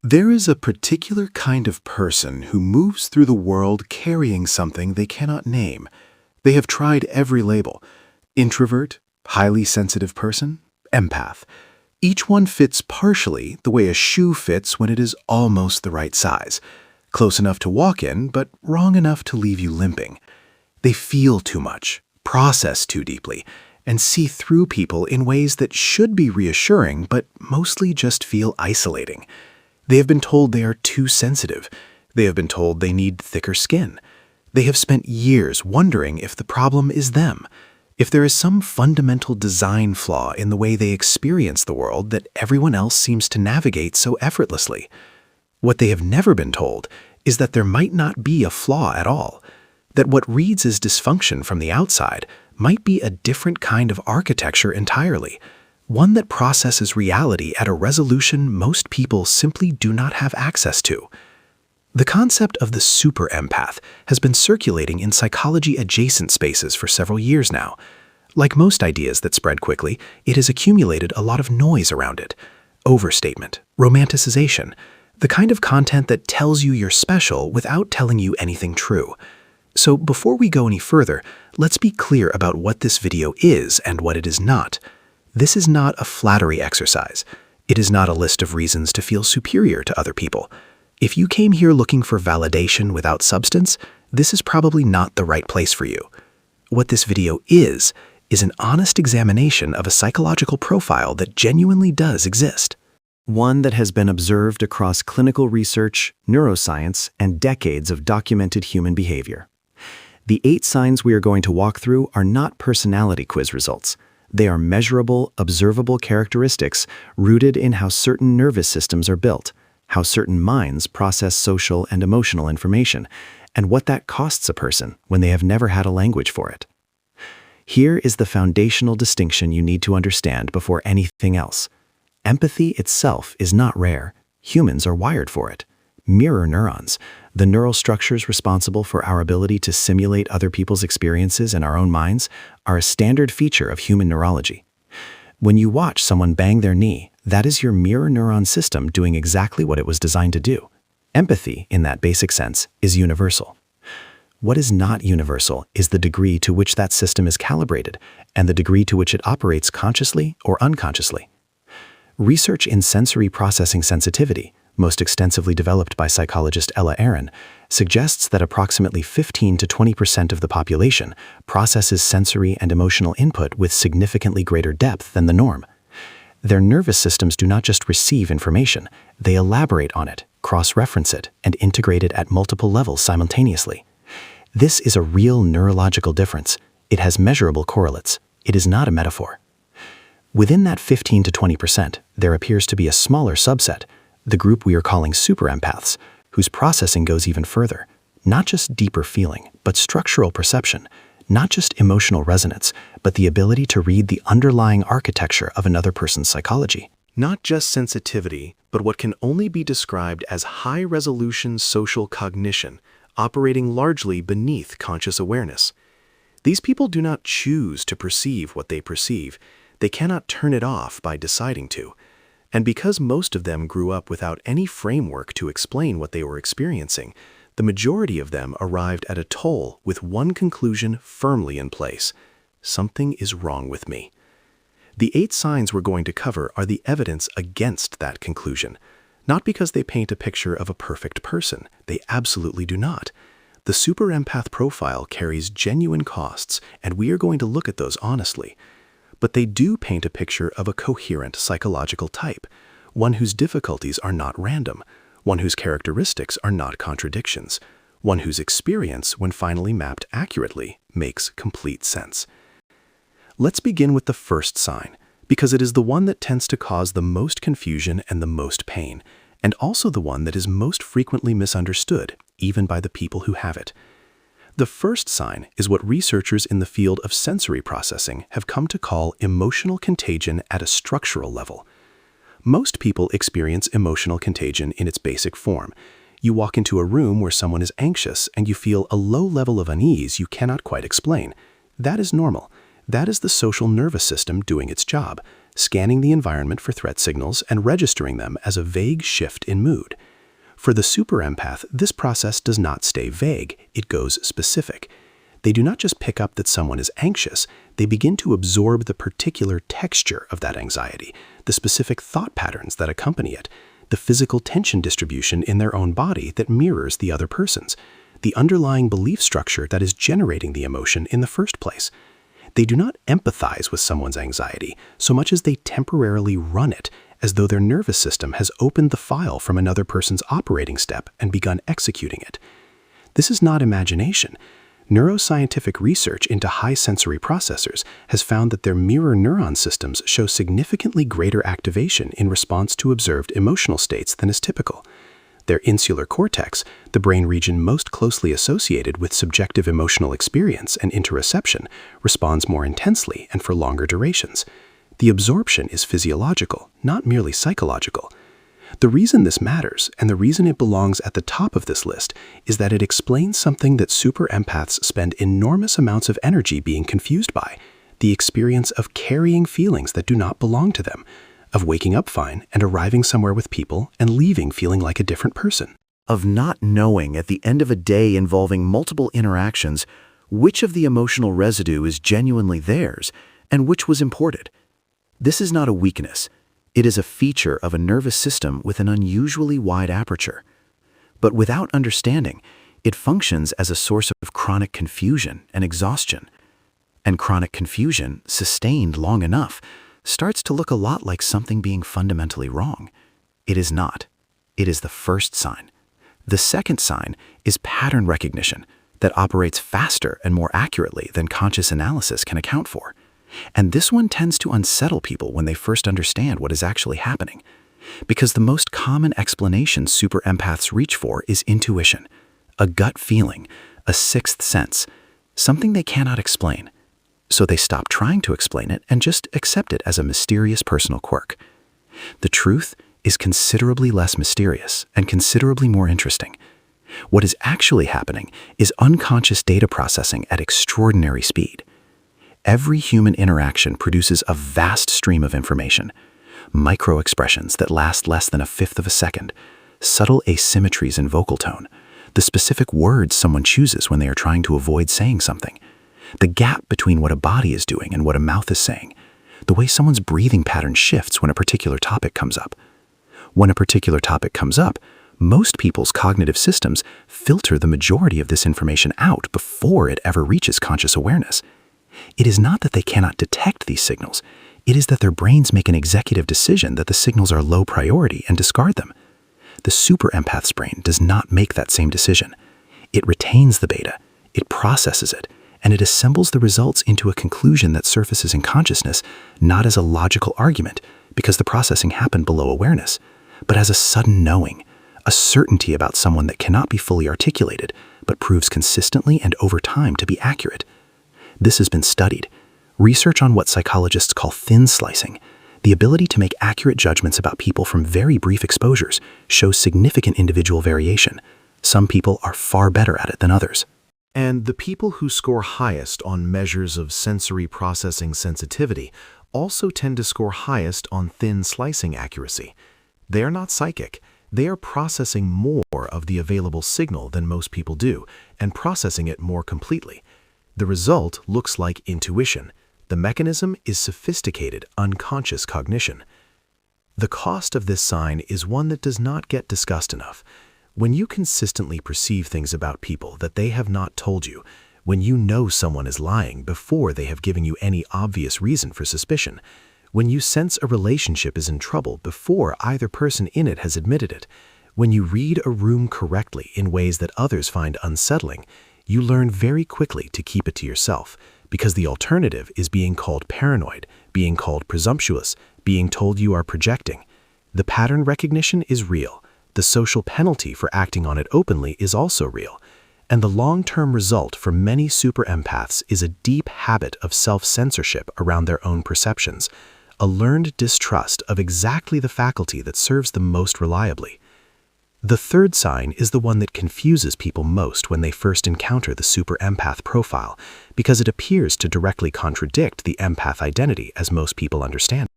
There is a particular kind of person who moves through the world carrying something they cannot name. They have tried every label: introvert, highly sensitive person, empath. Each one fits partially the way a shoe fits when it is almost the right size, close enough to walk in, but wrong enough to leave you limping. They feel too much, process too deeply, and see through people in ways that should be reassuring, but mostly just feel isolating. They have been told they are too sensitive. They have been told they need thicker skin. They have spent years wondering if the problem is them, if there is some fundamental design flaw in the way they experience the world that everyone else seems to navigate so effortlessly. What they have never been told is that there might not be a flaw at all, that what reads as dysfunction from the outside might be a different kind of architecture entirely, one that processes reality at a resolution most people simply do not have access to. The concept of the super empath has been circulating in psychology-adjacent spaces for several years now. Like most ideas that spread quickly, it has accumulated a lot of noise around it. Overstatement, romanticization, the kind of content that tells you you're special without telling you anything true. So before we go any further, let's be clear about what this video is and what it is not. This is not a flattery exercise. It is not a list of reasons to feel superior to other people. If you came here looking for validation without substance, this is probably not the right place for you. What this video is an honest examination of a psychological profile that genuinely does exist. One that has been observed across clinical research, neuroscience, and decades of documented human behavior. The 8 signs we are going to walk through are not personality quiz results. They are measurable, observable characteristics rooted in how certain nervous systems are built, how certain minds process social and emotional information, and what that costs a person when they have never had a language for it. Here is the foundational distinction you need to understand before anything else. Empathy itself is not rare. Humans are wired for it. Mirror neurons, the neural structures responsible for our ability to simulate other people's experiences in our own minds, are a standard feature of human neurology. When you watch someone bang their knee, that is your mirror neuron system doing exactly what it was designed to do. Empathy, in that basic sense, is universal. What is not universal is the degree to which that system is calibrated and the degree to which it operates consciously or unconsciously. Research in sensory processing sensitivity, most extensively developed by psychologist Ella Aaron, suggests that approximately 15 to 20% of the population processes sensory and emotional input with significantly greater depth than the norm. Their nervous systems do not just receive information, they elaborate on it, cross-reference it, and integrate it at multiple levels simultaneously. This is a real neurological difference. It has measurable correlates. It is not a metaphor. Within that 15 to 20%, there appears to be a smaller subset, the group we are calling super empaths, whose processing goes even further. Not just deeper feeling, but structural perception. Not just emotional resonance, but the ability to read the underlying architecture of another person's psychology. Not just sensitivity, but what can only be described as high-resolution social cognition, operating largely beneath conscious awareness. These people do not choose to perceive what they perceive. They cannot turn it off by deciding to. And because most of them grew up without any framework to explain what they were experiencing, the majority of them arrived at a toll with one conclusion firmly in place: something is wrong with me. The 8 signs we're going to cover are the evidence against that conclusion. Not because they paint a picture of a perfect person. They absolutely do not. The super empath profile carries genuine costs, and we are going to look at those honestly. But they do paint a picture of a coherent psychological type, one whose difficulties are not random, one whose characteristics are not contradictions, one whose experience, when finally mapped accurately, makes complete sense. Let's begin with the first sign, because it is the one that tends to cause the most confusion and the most pain, and also the one that is most frequently misunderstood, even by the people who have it. The first sign is what researchers in the field of sensory processing have come to call emotional contagion at a structural level. Most people experience emotional contagion in its basic form. You walk into a room where someone is anxious and you feel a low level of unease you cannot quite explain. That is normal. That is the social nervous system doing its job. scanning the environment for threat signals and registering them as a vague shift in mood. For the super empath, this process does not stay vague, it goes specific. They do not just pick up that someone is anxious, they begin to absorb the particular texture of that anxiety, the specific thought patterns that accompany it, the physical tension distribution in their own body that mirrors the other person's, the underlying belief structure that is generating the emotion in the first place. They do not empathize with someone's anxiety so much as they temporarily run it, as though their nervous system has opened the file from another person's operating step and begun executing it. This is not imagination. Neuroscientific research into high sensory processors has found that their mirror neuron systems show significantly greater activation in response to observed emotional states than is typical. Their insular cortex, the brain region most closely associated with subjective emotional experience and interoception, responds more intensely and for longer durations. The absorption is physiological, not merely psychological. The reason this matters, and the reason it belongs at the top of this list, is that it explains something that super empaths spend enormous amounts of energy being confused by: the experience of carrying feelings that do not belong to them, of waking up fine and arriving somewhere with people and leaving feeling like a different person. Of not knowing at the end of a day involving multiple interactions which of the emotional residue is genuinely theirs and which was imported. This is not a weakness. It is a feature of a nervous system with an unusually wide aperture. But without understanding, it functions as a source of chronic confusion and exhaustion. And chronic confusion, sustained long enough, starts to look a lot like something being fundamentally wrong. It is not. It is the first sign. The second sign is pattern recognition that operates faster and more accurately than conscious analysis can account for. And this one tends to unsettle people when they first understand what is actually happening. Because the most common explanation super empaths reach for is intuition, a gut feeling, a sixth sense, something they cannot explain. So they stop trying to explain it and just accept it as a mysterious personal quirk. The truth is considerably less mysterious and considerably more interesting. What is actually happening is unconscious data processing at extraordinary speed. Every human interaction produces a vast stream of information, micro-expressions that last less than a fifth of a second, subtle asymmetries in vocal tone, the specific words someone chooses when they are trying to avoid saying something, the gap between what a body is doing and what a mouth is saying, the way someone's breathing pattern shifts when a particular topic comes up. When a particular topic comes up, most people's cognitive systems filter the majority of this information out before it ever reaches conscious awareness. It is not that they cannot detect these signals. It is that their brains make an executive decision that the signals are low priority and discard them. The super empath's brain does not make that same decision. It retains the beta, it processes it, and it assembles the results into a conclusion that surfaces in consciousness, not as a logical argument, because the processing happened below awareness, but as a sudden knowing, a certainty about someone that cannot be fully articulated, but proves consistently and over time to be accurate. This has been studied. Research on what psychologists call thin slicing, the ability to make accurate judgments about people from very brief exposures, shows significant individual variation. Some people are far better at it than others. And the people who score highest on measures of sensory processing sensitivity also tend to score highest on thin slicing accuracy. They are not psychic. They are processing more of the available signal than most people do, and processing it more completely. The result looks like intuition. The mechanism is sophisticated, unconscious cognition. The cost of this sign is one that does not get discussed enough. When you consistently perceive things about people that they have not told you, when you know someone is lying before they have given you any obvious reason for suspicion, when you sense a relationship is in trouble before either person in it has admitted it, when you read a room correctly in ways that others find unsettling, you learn very quickly to keep it to yourself, because the alternative is being called paranoid, being called presumptuous, being told you are projecting. The pattern recognition is real. The social penalty for acting on it openly is also real. And the long-term result for many super empaths is a deep habit of self-censorship around their own perceptions, a learned distrust of exactly the faculty that serves them most reliably. The third sign is the one that confuses people most when they first encounter the super empath profile, because it appears to directly contradict the empath identity as most people understand